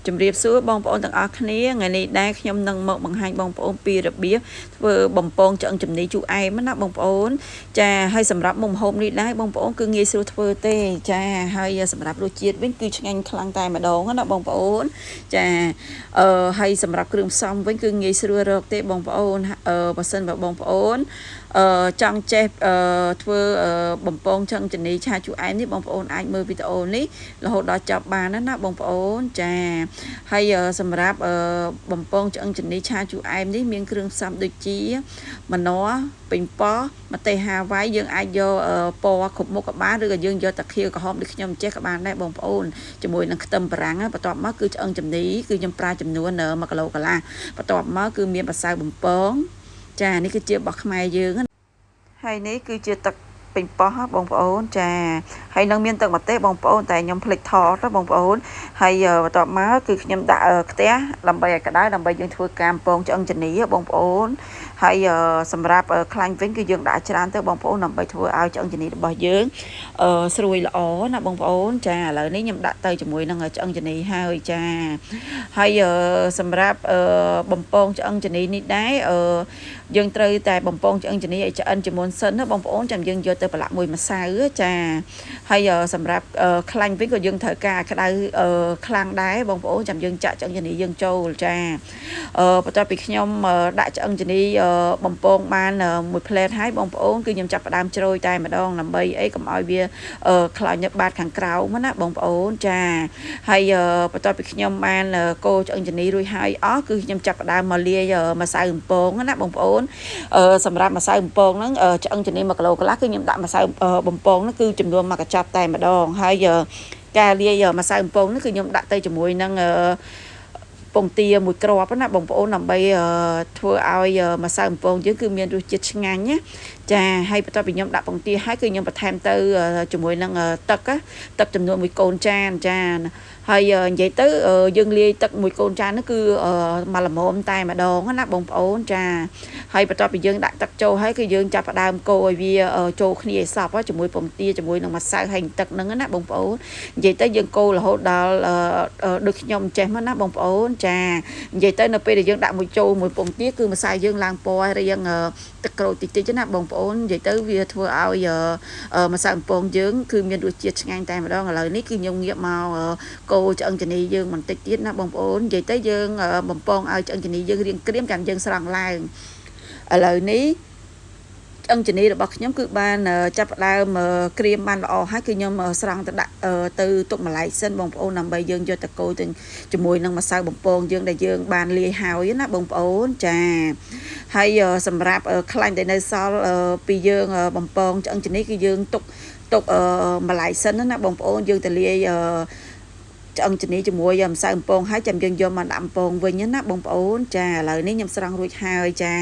ជំរាបសួរបងប្អូនទាំងអស់គ្នាថ្ងៃនេះដែរខ្ញុំនឹងមកបង្ហាញបងប្អូនពីរបៀបធ្វើបំពងឆ្អឹងជំនីជូរអែមណាបងប្អូនចាហើយសម្រាប់មុខម្ហូបនេះដែរបងប្អូនគឺងាយស្រួលធ្វើទេចាហើយសម្រាប់រសជាតិវិញគឺឆ្ងាញ់ខ្លាំងតែម្ដងណាបងប្អូនចាហើយសម្រាប់គ្រឿងផ្សំវិញគឺងាយស្រួលរកទេបងប្អូនបើសិនបើបងប្អូនចង់ចេះធ្វើបំពងឆ្អឹងជំនីឆាជូរអែមនេះបងប្អូនអាចមើលវីដេអូនេះរហូតដល់ចប់បានណាបងប្អូនចាហើយសម្រាប់បំពងឆ្អឹងជំនីឆាជូរអែមនេះមានគ្រឿងផ្សំដូចជាម្នាស់ប៉េងប៉ោះម្ទេសហាវ៉ៃយើងអាចយកពណ៌គ្រប់មុខក៏បានឬក៏យើងយកតាខៀវក្រហមដូចខ្ញុំចេះក៏បានដែរបងប្អូនជាមួយនឹងខ្ទឹមបារាំងបន្ទាប់មកគឺឆ្អឹងជំនីគឺខ្ញុំប្រើចំនួន1គីឡូកន្លះបន្ទាប់មកគឺមានម្សៅបំពងចានេះគឺជារបស់ខ្មែរយើងហើយនេះគឺជាទឹកពេញប៉ោះបងប្អូនចាហើយនឹងមានទឹកម្ទេសបងប្អូនតែខ្ញុំភ្លេចថតបងប្អូនហើយបន្ទាប់មកគឺខ្ញុំដាក់ខ្ទះដើម្បីឲ្យក្តៅដើម្បីយើងធ្វើការបំពងឆ្អឹងជំនីបងប្អូនហើយសម្រាប់ខ្លាញ់វិញគឺយើងដាក់ច្រើនទៅបងប្អូនដើម្បីធ្វើឲ្យឆ្អឹងជំនីរបស់យើងស្រួយល្អណាបងប្អូនចាឥឡូវនេះខ្ញុំដាក់ទៅជាមួយនឹងឆ្អឹងជំនីហើយចាហើយសម្រាប់បំពងឆ្អឹងជំនីនេះដែរយើងត្រូវតែបំពងឆ្អឹងជំនីឲ្យឆ្អិនជាមុនសិនណាបងប្អូនចាំយើងយកទៅប្រឡាក់មួយម្សៅចាហើយសម្រាប់ខ្លាញ់វិញក៏យើងត្រូវការក្តៅខ្លាំងដែរបងប្អូនចាំយើងចាក់ឆ្អឹងជំនីយើងចូលចាបន្ទាប់ពីខ្ញុំដាក់ឆ្អឹងជំនីបំពងបានមួយផ្លែតហើយបងប្អូនគឺខ្ញុំចាប់ផ្ដើមជ្រោយតែម្ដងដើម្បីអីកុំឲ្យវាខ្លាញ់នៅបាតខាងក្រៅណាបងប្អូនចាហើយបន្ទាប់ពីខ្ញុំបានកូរឆ្អឹងជំនីរួចហើយអស់គឺខ្ញុំចាប់ផ្ដើមមកលាយម្សៅបំពងណាបងប្អូនសម្រាប់ម្សៅបំពងហ្នឹងឆ្អឹងជំនី1គីឡូកន្លះគឺខ្ញុំដាក់ម្សៅបំពងហ្នឹងគឺចំនួន1កញ្ចប់តែម្ដងហើយការលាយម្សៅបំពងនេះគឺខ្ញុំដាក់ទៅជាមួយនឹងពងទាមួយគ្រាប់ណាបងប្អូនដើម្បីធ្វើឲ្យម្សៅបំពងយើងគឺមានរសជាតិឆ្ងាញ់ណាចាហើយបន្ទាប់ពីខ្ញុំដាក់ពងទាហើយគឺខ្ញុំបន្ថែមទៅជាមួយនឹងទឹកចំនួន1កូនចានចាហើយនិយាយទៅយើងលាយទឹក1កូនចាននោះគឺមកល្មមតែម្ដងណាបងប្អូនចាហើយបន្ទាប់ពីយើងដាក់ទឹកចូលហើយគឺយើងចាប់ផ្ដើមកូរឲ្យវាចូលគ្នាឲ្យសព្វជាមួយពងទាជាមួយនឹងម្សៅហើយទឹកហ្នឹងណាបងប្អូននិយាយទៅយើងកូររហូតដល់ដូចខ្ញុំចេះមកណាបងប្អូនចានិយាយទៅនៅពេលដែលយើងដាក់មួយចូលមួយពងទាគឺម្សៅយើងឡើងពណ៌រៀងទឹកក្រូចតិចៗណាបងប្អូននិយាយទៅវាធ្វើឲ្យម្សៅបំពងយើងគឺមានរសជាតិឆ្ងាញ់តែម្ដងឥឡូវនេះគឺខ្ញុំងាកមកកូរឆ្អឹងជំនីយើងបន្តិចទៀតណាបងប្អូននិយាយទៅយើងបំពងឲ្យឆ្អឹងជំនីយើងរៀងក្រៀមចាំយើងស្រង់ឡើងឥឡូវនេះឆ្អឹងជំនីរបស់ខ្ញុំគឺបានចាប់ផ្ដើមក្រៀមបានល្អហើយគឺខ្ញុំស្រង់ទៅដាក់ទៅទុកម្លាយសិនបងប្អូនដើម្បីយើងយកទៅកូរទៅជាមួយនឹងម្សៅបំពងយើងដែលយើងបានលាយហើយណាបងប្អូនចាហើយសម្រាប់ខ្លាញ់ដែលនៅសល់ពីយើងបំពងឆ្អឹងជំនីគឺយើងទុកម្លាយសិនណាបងប្អូនយើងទៅលាយឆ្អឹងជំនីជាមួយម្សៅបំពងហើយចាំយើងយកមកដាក់បំពងវិញណាបងប្អូនចាឥឡូវនេះខ្ញុំស្រង់រួចហើយចា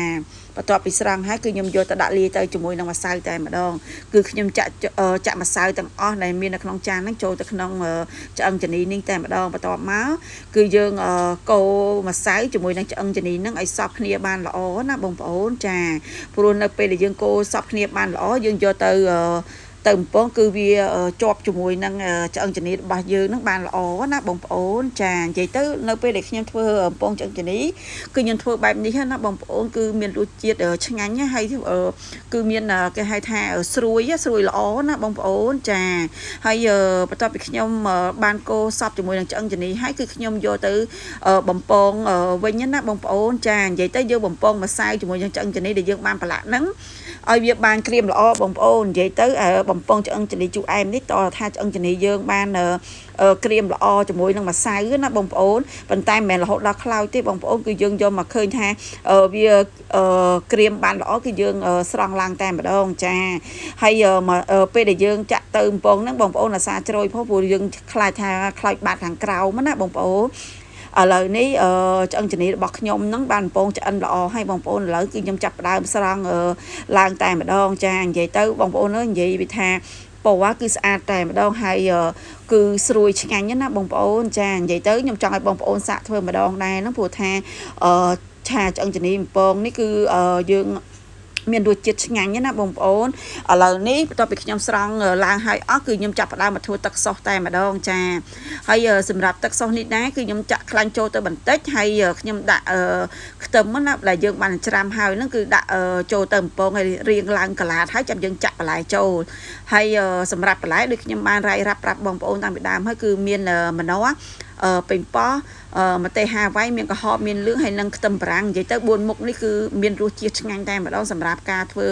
បន្ទាប់ពីស្រង់ហើយគឺខ្ញុំយកទៅដាក់លាយទៅជាមួយនឹងម្សៅតែម្ដងគឺខ្ញុំចាក់ម្សៅទាំងអស់ដែលមាននៅក្នុងចានហ្នឹងចូលទៅក្នុងឆ្អឹងជំនីនេះតែម្ដងបន្ទាប់មកគឺយើងកូរម្សៅជាមួយនឹងឆ្អឹងជំនីហ្នឹងឲ្យសព្វគ្នាបានល្អណាបងប្អូនចាព្រោះនៅពេលដែលយើងកូរសព្វគ្នាបានល្អយើងយកទៅបំពងគឺវាជាប់ជាមួយនឹងឆ្អឹងជំនីរបស់យើងនឹងបានល្អណាបងប្អូនចានិយាយទៅនៅពេលដែលខ្ញុំធ្វើបំពងឆ្អឹងជំនីគឺខ្ញុំធ្វើបែបនេះណាបងប្អូនគឺមានរសជាតិឆ្ងាញ់ហើយគឺមានគេហៅថាស្រួយល្អណាបងប្អូនចាហើយបន្ទាប់ពីខ្ញុំបានកូរសពជាមួយនឹងឆ្អឹងជំនីហើយគឺខ្ញុំយកទៅបំពងវិញណាបងប្អូនចានិយាយទៅយើងបំពងម្សៅជាមួយនឹងឆ្អឹងជំនីដែលយើងបានប្រឡាក់ហ្នឹងឲ្យវាបានក្រៀមល្អបងប្អូននិយាយទៅបំពងឆ្អឹងជំនីជូរអែមនេះតើថាឆ្អឹងជំនីយើងបានក្រៀមល្អជាមួយនឹងម្សៅណាបងប្អូនប៉ុន្តែមិនមែនរហូតដល់ខ្លោចទេបងប្អូនគឺយើងយកមកឃើញថាវាក្រៀមបានល្អគឺយើងស្រង់ឡើងតែម្ដងចាហើយពេលដែលយើងចាក់ទៅបំពងហ្នឹងបងប្អូនអាសាជ្រោយព្រោះយើងខ្លាចថាខ្លោចបាតខាងក្រៅណាបងប្អូនឥឡូវនេះឆ្អឹងជំនីរបស់ខ្ញុំហ្នឹងបានបំពងឆ្អិនល្អហើយបងប្អូនឥឡូវគឺខ្ញុំចាប់ផ្ដើមស្រង់ឡើងតែម្ដងចានិយាយទៅបងប្អូនអើយនិយាយវាថាពណ៌គឺស្អាតតែម្ដងហើយគឺស្រួយឆ្ងាញ់ណាបងប្អូនចានិយាយទៅខ្ញុំចង់ឲ្យបងប្អូនសាកធ្វើម្ដងដែរហ្នឹងព្រោះថាឆាឆ្អឹងជំនីបំពងនេះគឺយើង មានរសជាតិឆ្ងាញ់ណាបងប្អូនឥឡូវនេះបន្ទាប់ពីខ្ញុំស្រង់ឡើងហើយអស់គឺខ្ញុំចាប់ផ្ដើមមកធ្វើទឹកសុសតែម្ដងចាហើយសម្រាប់ទឹកសុសនេះដែរគឺខ្ញុំចាក់ខ្លាញ់ចូលទៅបន្តិចហើយខ្ញុំដាក់ខ្ទឹមណាដែលយើងបានច្រាំហើយហ្នឹងគឺដាក់ចូលទៅបំពងឲ្យរៀងឡើងកន្លាតហើយចាំយើងចាក់បន្លែចូលហើយសម្រាប់បន្លែដូចខ្ញុំបានរាយរាប់ប្រាប់បងប្អូនតាំងពីដើមហើយគឺមានម្នាស់ពេញប៉ោះម្ទេសហាវ៉ៃមានក្រហមមានលឿងហើយនិងខ្ទឹមបារាំងនិយាយទៅ4មុខនេះគឺមានរសជាតិឆ្ងាញ់តែម្ដងសម្រាប់ការធ្វើ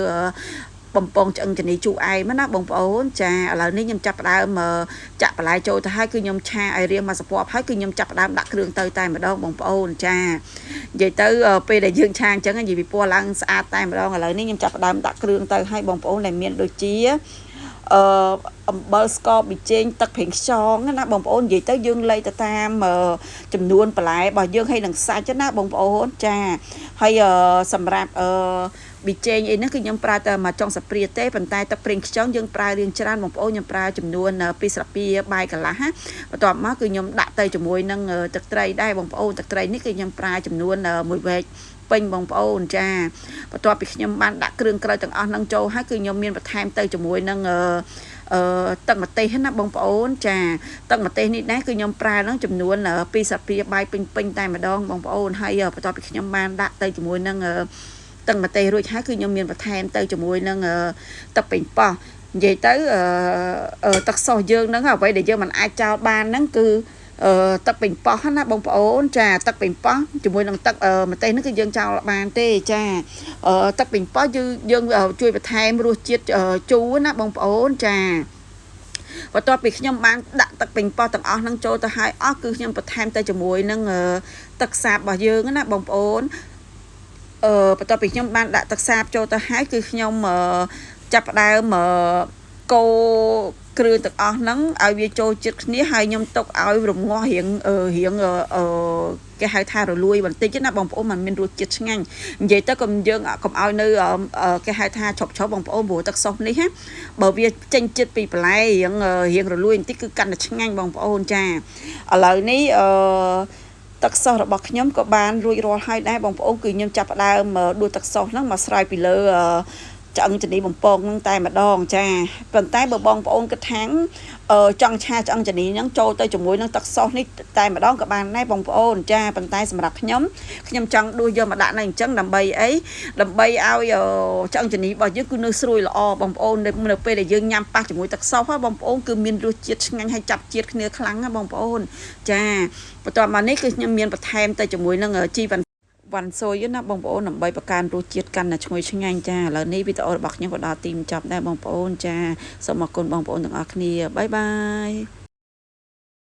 បំពងឆ្អឹងជំនីជូរអែមណាបងប្អូនចាឥឡូវនេះខ្ញុំចាប់ផ្ដើមចាក់បន្លែចូលទៅហើយគឺខ្ញុំឆាឲ្យរាងមកសពប់ហើយគឺខ្ញុំចាប់ផ្ដើមដាក់គ្រឿងទៅតែម្ដងបងប្អូនចានិយាយទៅពេលដែលយើងឆាអញ្ចឹងនិយាយពីពណ៌ឡើងស្អាតតែម្ដងឥឡូវនេះខ្ញុំចាប់ផ្ដើមដាក់គ្រឿងទៅហើយបងប្អូនដែលមានដូចជាអំបិលស្ករប៊ីចេងទឹកប្រេងខ្យងណាបងប្អូននិយាយទៅយើងលៃទៅតាមចំនួនបន្លែរបស់យើងហើយនឹងសាច់ណាបងប្អូនចាហើយសម្រាប់ប៊ីចេងអីនេះគឺខ្ញុំប្រើតែមកចុងសាព្រាទេប៉ុន្តែទឹកប្រេងខ្យងយើងប្រើរៀងច្រើនបងប្អូនខ្ញុំប្រើចំនួន2ស្លាបព្រាបាយកន្លះបន្ទាប់មកគឺខ្ញុំដាក់ទៅជាមួយនឹងទឹកត្រីដែរបងប្អូនទឹកត្រីនេះគឺខ្ញុំប្រើចំនួន1វែកពេញបងប្អូនចាបន្ទាប់ពីខ្ញុំបានដាក់គ្រឿងក្រូចទាំងអស់ហ្នឹងចូលហើយគឺខ្ញុំមានបន្ថែមទៅជាមួយនឹងទឹកម្ទេសណាបងប្អូនចាទឹកម្ទេសនេះដែរគឺខ្ញុំប្រើហ្នឹងចំនួន2ស្លាបព្រាបាយពេញតែម្ដងបងប្អូនហើយបន្ទាប់ពីខ្ញុំបានដាក់ទៅជាមួយនឹងទឹកម្ទេសរួចហើយគឺខ្ញុំមានបន្ថែមទៅជាមួយនឹងទឹកប៉េងប៉ោះនិយាយទៅទឹកសុសយើងហ្នឹងអ្វីដែលយើងមិនអាចចោលបានហ្នឹងគឺទឹកប៉េងប៉ោះណាបងប្អូនចាទឹកប៉េងប៉ោះជាមួយនឹងទឹកម្ទេសហ្នឹងគឺយើងចោលបានទេចាទឹកប៉េងប៉ោះយើងជួយបន្ថែមរសជាតិជូរណាបងប្អូនចាបន្ទាប់ពីខ្ញុំបានដាក់ទឹកប៉េងប៉ោះទាំងអស់ហ្នឹងចូលទៅហើយអស់គឺខ្ញុំបន្ថែមទៅជាមួយនឹងទឹកសាបរបស់យើងណាបងប្អូនបន្ទាប់ពីខ្ញុំបានដាក់ទឹកសាបចូលទៅហើយគឺខ្ញុំចាប់ផ្ដើមកូរគ្រឿងទាំងអស់ហ្នឹងឲ្យវាចូលជាតិគ្នាហើយខ្ញុំទុកឲ្យរងាស់រៀងគេហៅថារលួយបន្តិចណាបងប្អូនมันមានរសជាតិឆ្ងាញ់និយាយទៅកុំយើងកុំឲ្យនៅគេហៅថាឈប់បងប្អូនព្រោះទឹកសុសនេះណាបើវាចេញជាតិពីបន្លែរៀងរលួយបន្តិចគឺកាន់តែឆ្ងាញ់បងប្អូនចាឥឡូវនេះទឹកសុសរបស់ខ្ញុំក៏បានរួចរាល់ហើយដែរបងប្អូនគឺខ្ញុំចាប់ផ្ដើមដួសទឹកសុសហ្នឹងមកស្រោចពីលើឆ្អឹងជំនីបំពងហ្នឹងតែម្ដងចាប៉ុន្តែបើបងប្អូនគិតថាចង់ឆាឆ្អឹងជំនីហ្នឹងចូលទៅជាមួយនឹងទឹកសុសនេះតែម្ដងក៏បានដែរបងប្អូនចាប៉ុន្តែសម្រាប់ខ្ញុំចង់ដួសយកមកដាក់នៅអញ្ចឹងដើម្បីអីដើម្បីឲ្យឆ្អឹងជំនីរបស់យើងគឺនៅស្រួយល្អបងប្អូននៅពេលដែលយើងញ៉ាំប៉ះជាមួយទឹកសុសបងប្អូនគឺមានរសជាតិឆ្ងាញ់ហើយចាប់ជាតិគ្នាខ្លាំងណាបងប្អូនចាបន្ទាប់មកនេះគឺខ្ញុំមានបន្ថែមទៅជាមួយនឹងជីវ៉ាន់វ៉ាន់សូយណាបងប្អូនដើម្បីបង្កើនរសជាតិកាន់តែឈ្ងុយឆ្ងាញ់ចាឥឡូវនេះវីដេអូរបស់ខ្ញុំក៏ដល់ទីបញ្ចប់ដែរបងប្អូនចាសូមអរគុណបងប្អូនទាំងអស់គ្នាបាយបាយ